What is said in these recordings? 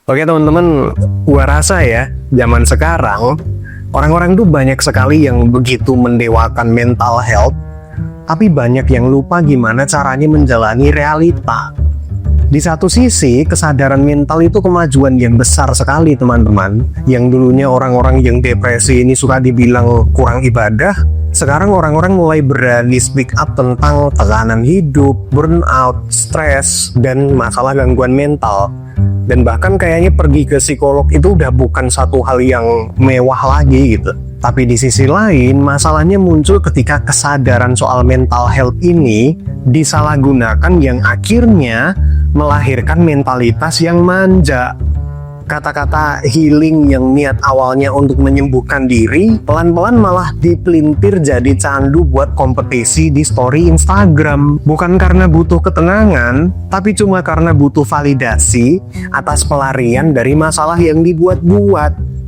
Oke teman-teman, gua rasa ya, zaman sekarang orang-orang tuh banyak sekali yang begitu mendewakan mental health, tapi banyak yang lupa gimana caranya menjalani realita. Di satu sisi, kesadaran mental itu kemajuan yang besar sekali teman-teman. Yang dulunya orang-orang yang depresi ini suka dibilang kurang ibadah, sekarang orang-orang mulai berani speak up tentang tekanan hidup, burnout, stres, dan masalah gangguan mental. Dan bahkan kayaknya pergi ke psikolog itu udah bukan satu hal yang mewah lagi gitu. Tapi di sisi lain, masalahnya muncul ketika kesadaran soal mental health ini disalahgunakan yang akhirnya melahirkan mentalitas yang manja. Kata-kata healing yang niat awalnya untuk menyembuhkan diri, pelan-pelan malah dipelintir jadi candu buat kompetisi di story Instagram. Bukan karena butuh ketenangan, tapi cuma karena butuh validasi atas pelarian dari masalah yang dibuat-buat.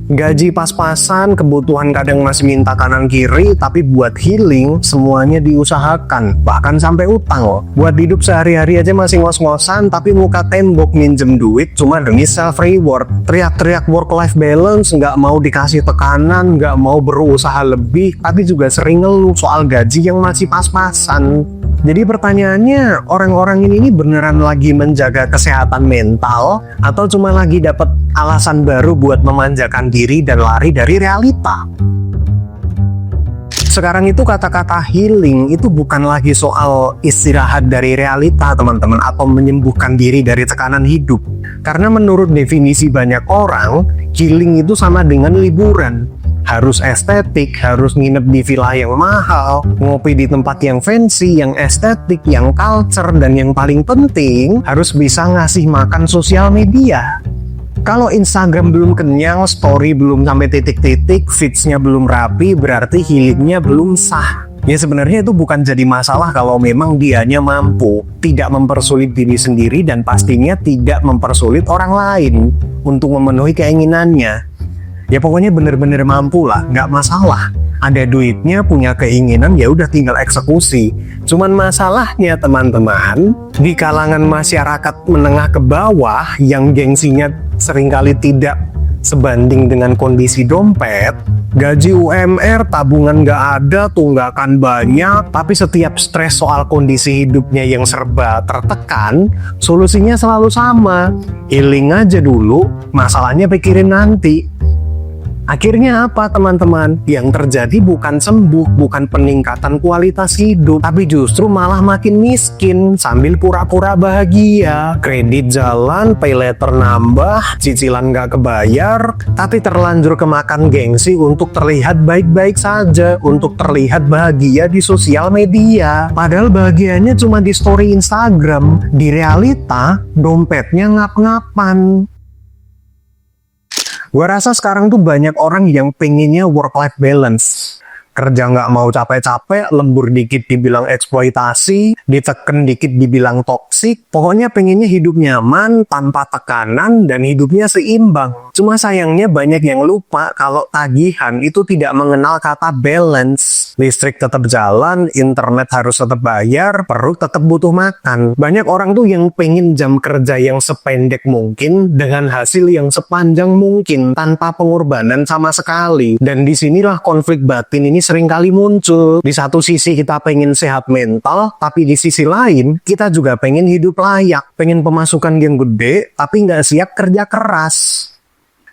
Gaji pas-pasan, kebutuhan kadang masih minta kanan kiri, tapi buat healing semuanya diusahakan, bahkan sampai utang loh. Buat hidup sehari-hari aja masih ngos-ngosan, tapi muka tembok minjem duit cuma demi self reward. Teriak-teriak work-life balance, nggak mau dikasih tekanan, nggak mau berusaha lebih, tapi juga sering ngeluh soal gaji yang masih pas-pasan. Jadi pertanyaannya, orang-orang ini beneran lagi menjaga kesehatan mental atau cuma lagi dapat alasan baru buat memanjakan diri dan lari dari realita? Sekarang itu kata-kata healing itu bukan lagi soal istirahat dari realita teman-teman, atau menyembuhkan diri dari tekanan hidup. Karena menurut definisi banyak orang, healing itu sama dengan liburan. Harus estetik, harus nginep di villa yang mahal, ngopi di tempat yang fancy, yang estetik, yang culture, dan yang paling penting harus bisa ngasih makan sosial media. Kalau Instagram belum kenyang, story belum sampai titik-titik, feeds-nya belum rapi, berarti healingnya belum sah. Ya sebenarnya itu bukan jadi masalah kalau memang dianya mampu, tidak mempersulit diri sendiri, dan pastinya tidak mempersulit orang lain untuk memenuhi keinginannya. Ya pokoknya bener-bener mampu lah, nggak masalah. Ada duitnya, punya keinginan, ya udah tinggal eksekusi. Cuman masalahnya teman-teman, di kalangan masyarakat menengah ke bawah yang gengsinya seringkali tidak sebanding dengan kondisi dompet, gaji UMR, tabungan nggak ada, tunggakan banyak, tapi setiap stres soal kondisi hidupnya yang serba tertekan, solusinya selalu sama. Healing aja dulu, masalahnya pikirin nanti. Akhirnya apa teman-teman? Yang terjadi bukan sembuh, bukan peningkatan kualitas hidup, tapi justru malah makin miskin sambil pura-pura bahagia. Kredit jalan, pay later nambah, cicilan nggak kebayar, tapi terlanjur kemakan gengsi untuk terlihat baik-baik saja, untuk terlihat bahagia di sosial media. Padahal bahagianya cuma di story Instagram, di realita dompetnya ngap-ngapan. Gue rasa sekarang tuh banyak orang yang pengennya work-life balance. Kerja nggak mau capek-capek, lembur dikit dibilang eksploitasi, diteken dikit dibilang toksik. Pokoknya pengennya hidup nyaman, tanpa tekanan, dan hidupnya seimbang. Cuma sayangnya banyak yang lupa kalau tagihan itu tidak mengenal kata balance. Listrik tetap jalan, internet harus tetap bayar, perut tetap butuh makan. Banyak orang tuh yang pengen jam kerja yang sependek mungkin dengan hasil yang sepanjang mungkin tanpa pengorbanan sama sekali. Dan disinilah konflik batin ini seringkali muncul. Di satu sisi kita pengen sehat mental, tapi di sisi lain kita juga pengen hidup layak, pengen pemasukan yang gede, tapi nggak siap kerja keras.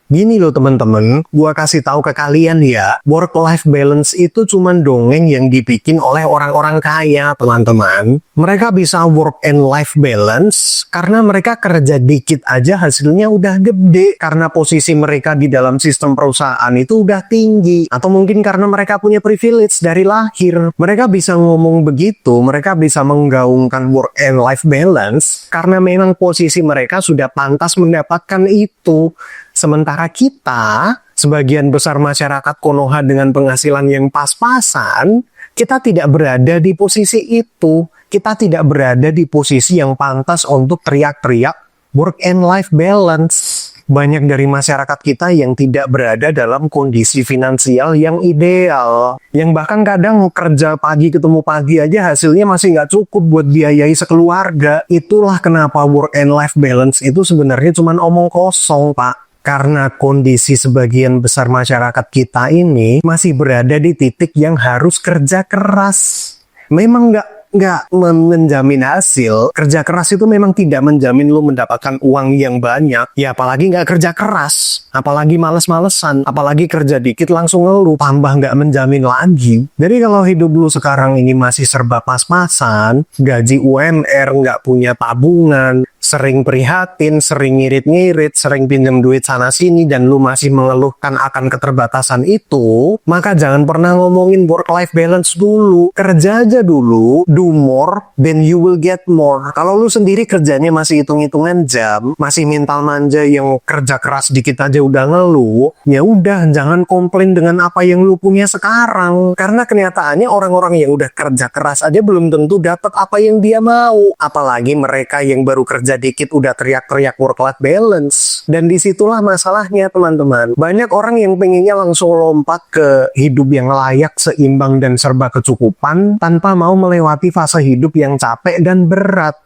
Gini loh teman-teman, gua kasih tahu ke kalian ya, work-life balance itu cuman dongeng yang dibikin oleh orang-orang kaya teman-teman. Mereka bisa work and life balance karena mereka kerja dikit aja hasilnya udah gede, karena posisi mereka di dalam sistem perusahaan itu udah tinggi, atau mungkin karena mereka punya privilege dari lahir. Mereka bisa ngomong begitu, mereka bisa menggaungkan work and life balance karena memang posisi mereka sudah pantas mendapatkan itu. Sementara kita, sebagian besar masyarakat Konoha dengan penghasilan yang pas-pasan, kita tidak berada di posisi itu. Kita tidak berada di posisi yang pantas untuk teriak-teriak work and life balance. Banyak dari masyarakat kita yang tidak berada dalam kondisi finansial yang ideal. Yang bahkan kadang kerja pagi ketemu pagi aja hasilnya masih nggak cukup buat biayai sekeluarga. Itulah kenapa work and life balance itu sebenarnya cuma omong kosong, Pak. Karena kondisi sebagian besar masyarakat kita ini masih berada di titik yang harus kerja keras. Memang nggak menjamin hasil. Kerja keras itu memang tidak menjamin lu mendapatkan uang yang banyak. Ya apalagi nggak kerja keras, apalagi males-malesan, apalagi kerja dikit langsung ngeluh, tambah nggak menjamin lagi. Jadi kalau hidup lu sekarang ini masih serba pas-pasan, gaji UMR, nggak punya tabungan, sering prihatin, sering ngirit-ngirit, sering pinjam duit sana-sini, dan lu masih mengeluhkan akan keterbatasan itu, maka jangan pernah ngomongin work-life balance dulu. Kerja aja dulu, do more, then you will get more. Kalau lu sendiri kerjanya masih hitung-hitungan jam, masih mental manja yang kerja keras dikit aja udah ngeluh, ya udah, jangan komplain dengan apa yang lu punya sekarang. Karena kenyataannya orang-orang yang udah kerja keras aja belum tentu dapat apa yang dia mau. Apalagi mereka yang baru kerja dikit udah teriak-teriak work-life balance. Dan disitulah masalahnya, teman-teman. Banyak orang yang pengennya langsung lompat ke hidup yang layak, seimbang, dan serba kecukupan tanpa mau melewati fase hidup yang capek dan berat.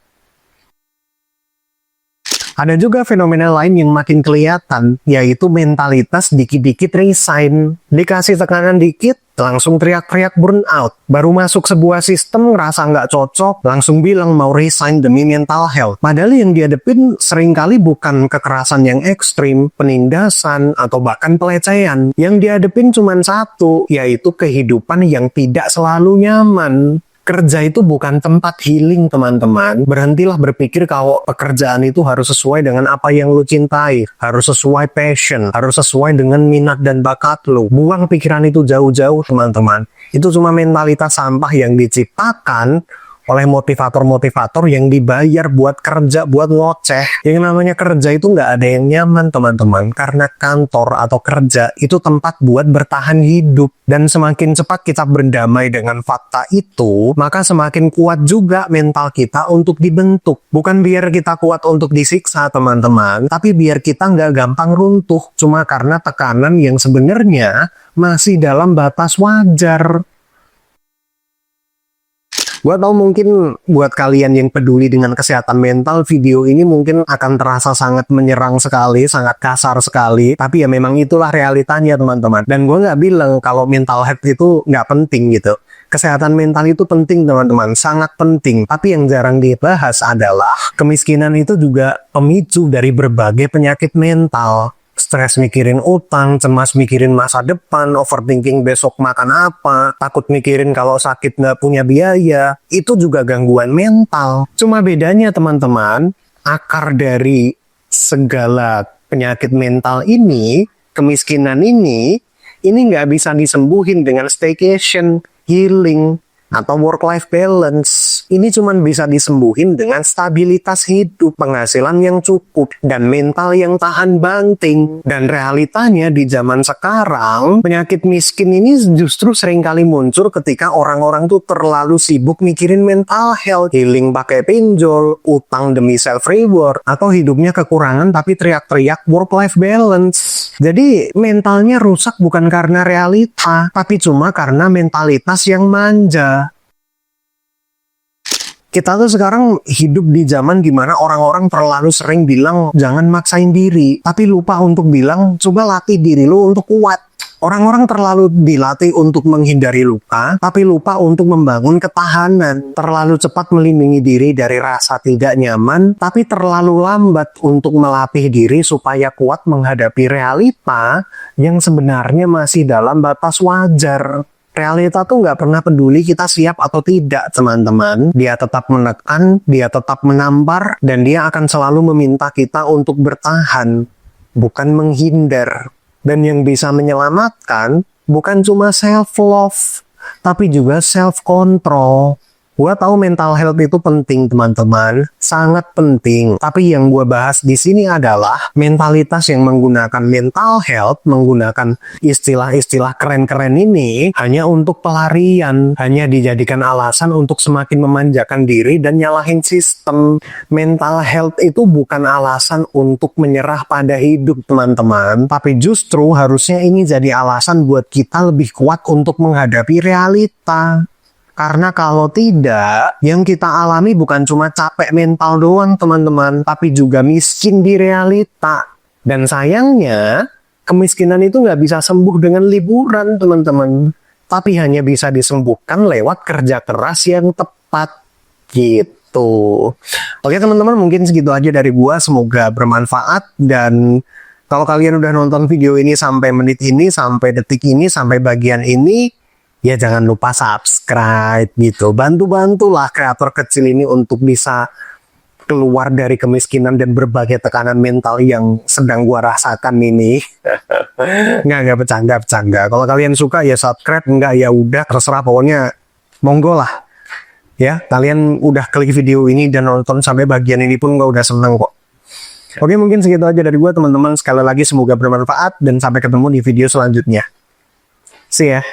Ada juga fenomena lain yang makin kelihatan, yaitu mentalitas dikit-dikit resign. Dikasih tekanan dikit, langsung teriak-teriak burnout. Baru masuk sebuah sistem ngerasa nggak cocok, langsung bilang mau resign demi mental health. Padahal yang dihadapin seringkali bukan kekerasan yang ekstrim, penindasan, atau bahkan pelecehan. Yang dihadapin cuma satu, yaitu kehidupan yang tidak selalu nyaman. Kerja itu bukan tempat healing, teman-teman. Berhentilah berpikir kalau pekerjaan itu harus sesuai dengan apa yang lu cintai, harus sesuai passion, harus sesuai dengan minat dan bakat lu. Buang pikiran itu jauh-jauh, teman-teman. Itu cuma mentalitas sampah yang diciptakan oleh motivator-motivator yang dibayar buat kerja, buat ngoceh. Yang namanya kerja itu nggak ada yang nyaman, teman-teman. Karena kantor atau kerja itu tempat buat bertahan hidup. Dan semakin cepat kita berdamai dengan fakta itu, maka semakin kuat juga mental kita untuk dibentuk. Bukan biar kita kuat untuk disiksa, teman-teman, tapi biar kita nggak gampang runtuh. Cuma karena tekanan yang sebenarnya masih dalam batas wajar. Gua tahu mungkin buat kalian yang peduli dengan kesehatan mental, video ini mungkin akan terasa sangat menyerang sekali, sangat kasar sekali. Tapi ya memang itulah realitanya, teman-teman. Dan gue nggak bilang kalau mental health itu nggak penting gitu. Kesehatan mental itu penting, teman-teman, sangat penting. Tapi yang jarang dibahas adalah kemiskinan itu juga pemicu dari berbagai penyakit mental. Stres mikirin utang, cemas mikirin masa depan, overthinking besok makan apa, takut mikirin kalau sakit nggak punya biaya, itu juga gangguan mental. Cuma bedanya, teman-teman, akar dari segala penyakit mental ini, kemiskinan ini nggak bisa disembuhin dengan staycation, healing, atau work-life balance. Ini cuma bisa disembuhin dengan stabilitas hidup, penghasilan yang cukup, dan mental yang tahan banting. Dan realitanya di zaman sekarang, penyakit miskin ini justru seringkali muncul ketika orang-orang tuh terlalu sibuk mikirin mental health, healing pakai pinjol, utang demi self-reward, atau hidupnya kekurangan tapi teriak-teriak work-life balance. Jadi mentalnya rusak bukan karena realita, tapi cuma karena mentalitas yang manja. Kita tuh sekarang hidup di zaman dimana orang-orang terlalu sering bilang jangan maksain diri, tapi lupa untuk bilang coba latih diri lu untuk kuat. Orang-orang terlalu dilatih untuk menghindari luka, tapi lupa untuk membangun ketahanan. Terlalu cepat melindungi diri dari rasa tidak nyaman, tapi terlalu lambat untuk melatih diri supaya kuat menghadapi realita yang sebenarnya masih dalam batas wajar. Realita tuh nggak pernah peduli kita siap atau tidak, teman-teman. Dia tetap menekan, dia tetap menampar, dan dia akan selalu meminta kita untuk bertahan, bukan menghindar. Dan yang bisa menyelamatkan bukan cuma self-love, tapi juga self-control. Gua tahu mental health itu penting teman-teman, sangat penting. Tapi yang gua bahas di sini adalah mentalitas yang menggunakan mental health, menggunakan istilah-istilah keren-keren ini hanya untuk pelarian, hanya dijadikan alasan untuk semakin memanjakan diri dan nyalahin sistem. Mental health itu bukan alasan untuk menyerah pada hidup teman-teman, tapi justru harusnya ini jadi alasan buat kita lebih kuat untuk menghadapi realita. Karena kalau tidak, yang kita alami bukan cuma capek mental doang teman-teman, tapi juga miskin di realita. Dan sayangnya, kemiskinan itu nggak bisa sembuh dengan liburan teman-teman, tapi hanya bisa disembuhkan lewat kerja keras yang tepat gitu. Oke teman-teman, mungkin segitu aja dari gua, semoga bermanfaat. Dan kalau kalian udah nonton video ini sampai menit ini, sampai detik ini, sampai bagian ini, ya jangan lupa subscribe gitu. Bantu-bantulah kreator kecil ini untuk bisa keluar dari kemiskinan dan berbagai tekanan mental yang sedang gua rasakan ini. Nggak bercanda. Kalau kalian suka ya subscribe, enggak ya udah terserah, pokoknya monggo lah. Ya, kalian udah klik video ini dan nonton sampai bagian ini pun gua udah seneng kok. Oke, mungkin segitu aja dari gua teman-teman. Sekali lagi semoga bermanfaat dan sampai ketemu di video selanjutnya. See ya.